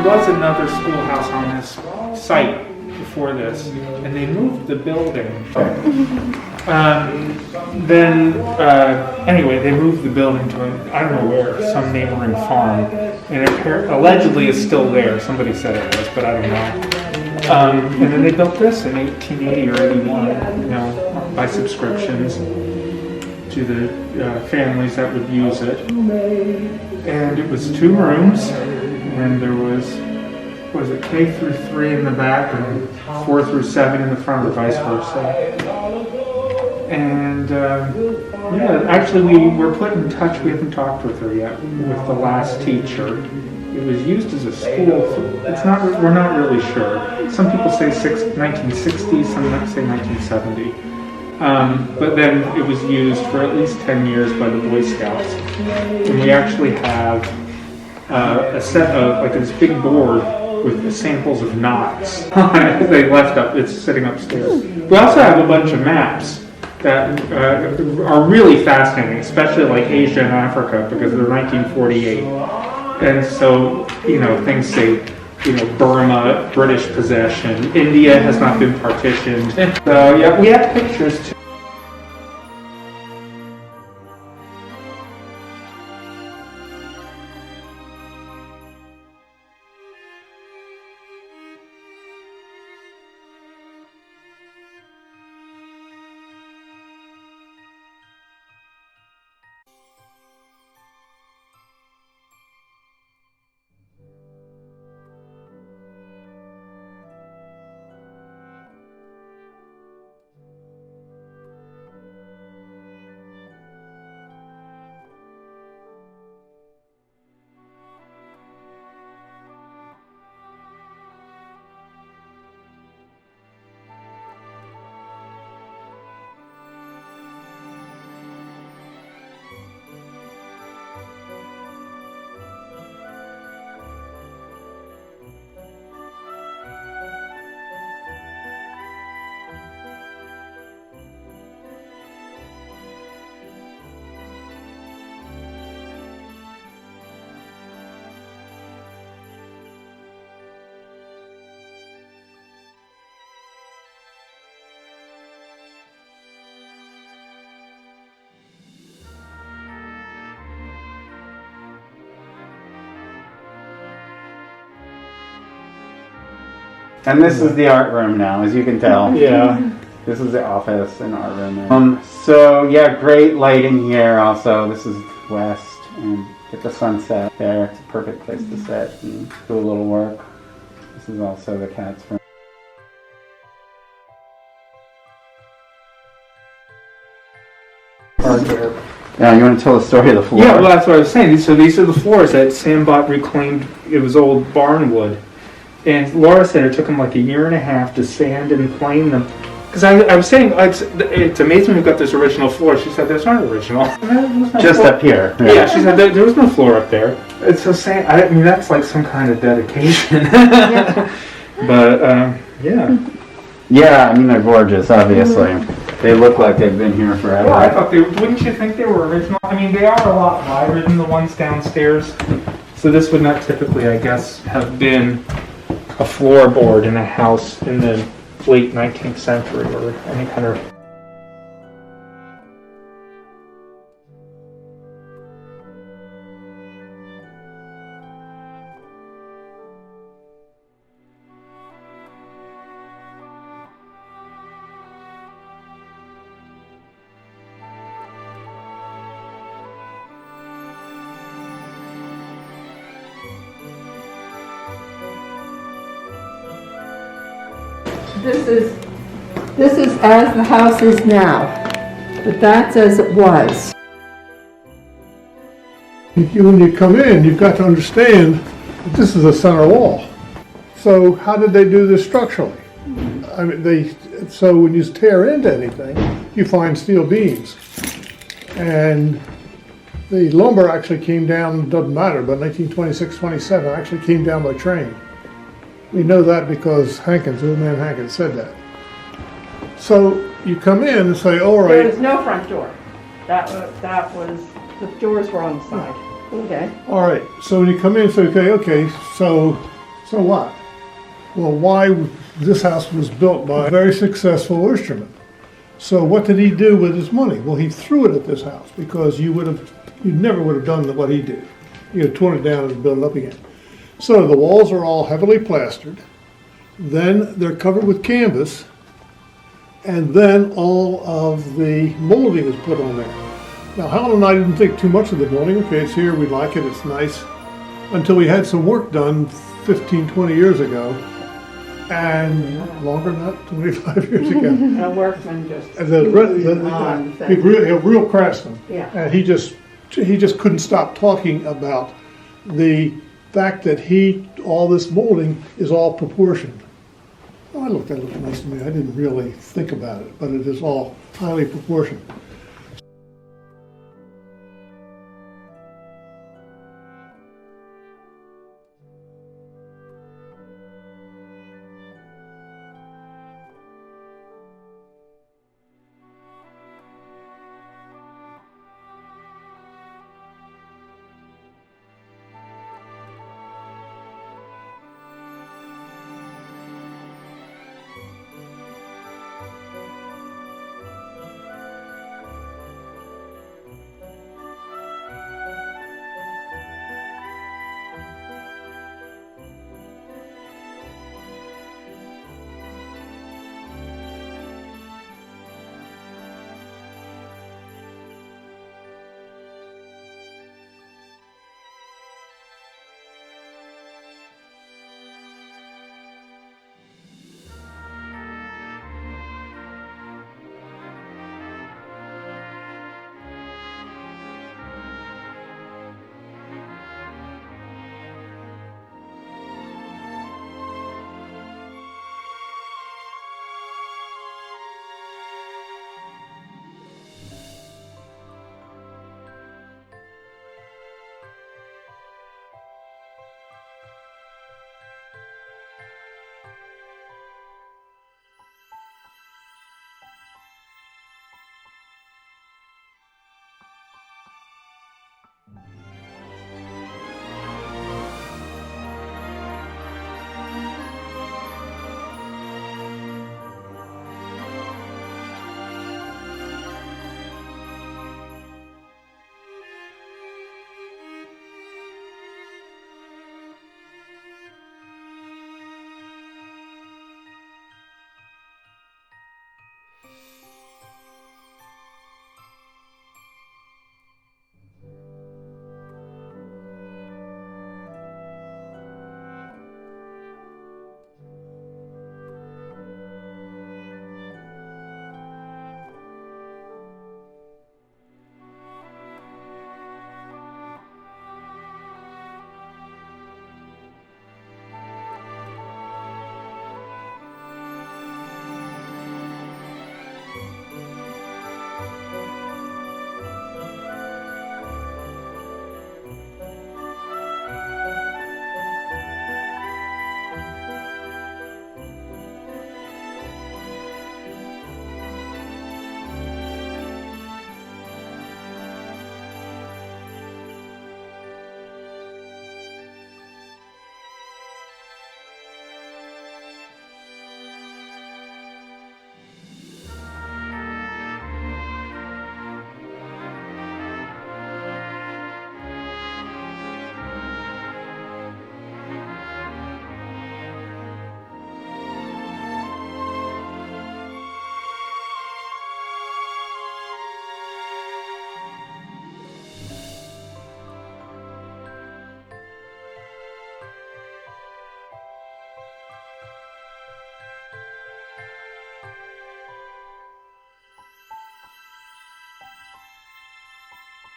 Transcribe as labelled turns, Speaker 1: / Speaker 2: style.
Speaker 1: there was another schoolhouse on this site before this, and they moved the building. Anyway, they moved the building to, I don't know where, some neighboring farm, and it allegedly is still there. Somebody said it was, but I don't know. And then they built this in 1880 or 81, by subscriptions to the families that would use it. And it was 2 rooms, and there was it K through 3 in the back and 4 through 7 in the front, or vice versa. And actually we were put in touch, we haven't talked with her yet, with the last teacher. It was used as a school, we're not really sure. Some people say 1960, some say 1970. But then it was used for at least 10 years by the Boy Scouts. And we actually have a set of, like this big board with the samples of knots they left up. It's sitting upstairs. We also have a bunch of maps that are really fascinating, especially like Asia and Africa, because they're 1948. And so, things say, Burma, British possession. India has not been partitioned. So, yeah, we have pictures too.
Speaker 2: And this is the art room now, as you can tell.
Speaker 1: Yeah.
Speaker 2: This is the office and art room. So yeah, great lighting here also. This is west, and get the sunset there. It's a perfect place to sit and do a little work. This is also the cat's room. Yeah, you want to tell the story of the floor?
Speaker 1: Yeah, well, that's what I was saying. So these are the floors that Sam Bott reclaimed. It was old barn wood. And Laura said it took him like 1.5 years to sand and plane them. Because I was saying, it's amazing we've got this original floor. She said, there's not original.
Speaker 2: Just up here.
Speaker 1: Yeah, she said, there was no floor up there. It's so saying, I mean, that's like some kind of dedication. Yeah. But, yeah.
Speaker 2: Yeah, I mean, they're gorgeous, obviously. They look like they've been here forever.
Speaker 1: Yeah, I thought wouldn't you think they were original? I mean, they are a lot wider than the ones downstairs. So this would not typically, I guess, have been a floorboard in a house in the late 19th century or any kind of...
Speaker 3: This is as the house is now, but that's as it was.
Speaker 4: When you come in, you've got to understand that this is a center wall. So how did they do this structurally? I mean, so when you tear into anything, you find steel beams. And the lumber actually came down, doesn't matter, but 1926, 27 actually came down by train. We know that because Hankins, old man Hankins, said that. So you come in and say, all right.
Speaker 3: There was no front door. That was, the doors were on the side. Okay.
Speaker 4: All right, so when you come in, say, okay, so So what? Well, why this house was built by a very successful oysterman. So what did he do with his money? Well, he threw it at this house because you never would have done what he did. You had torn it down and built it up again. So the walls are all heavily plastered. Then they're covered with canvas. And then all of the molding is put on there. Now, Helen and I didn't think too much of the building. Okay, it's here, we like it, it's nice. Until we had some work done 15, 20 years ago. And longer than that, 25 years ago.
Speaker 3: A workman just.
Speaker 4: And a real craftsman.
Speaker 3: Yeah.
Speaker 4: And he just couldn't stop talking about the fact that all this molding is all proportioned. Oh, that looked nice to me. I didn't really think about it, but it is all highly proportioned.